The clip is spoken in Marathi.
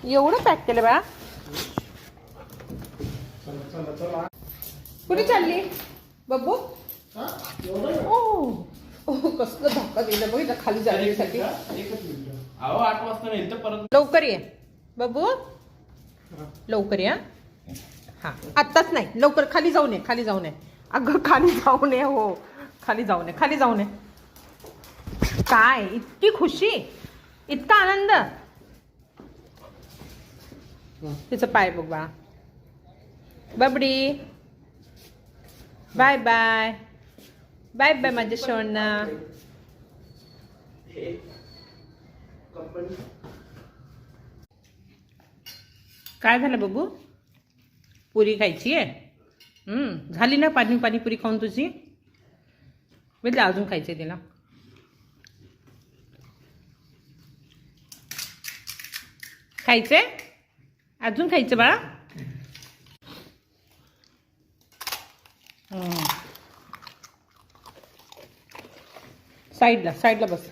एवढं पॅक केलं बा. कुठे चालली बब्बू? कसलं धक्का दिलं बघ खाली जाण्यासाठी. 8 वाजता नाही तर परत लवकर ये बब्बू, लवकर या. हा आत्ताच नाही, लवकर खाली जाऊ नये, खाली जाऊ नये. अगं खाली जाऊ नये. हो खाली जाऊ नये, खाली जाऊ नये. काय इतकी खुशी, इतका आनंद. तिचं पाय बघ बा. बबडी बाय बाय बाय बाय माझ्या सोना. काय झालं बबू? पुरी खायची आहे? झाली ना पाणी पाणी पुरी खाऊन तुझी? म्हणजे अजून खायची आहे तिला. खायचंय अजून? खायचं बाळा? साईडला साईडला बस.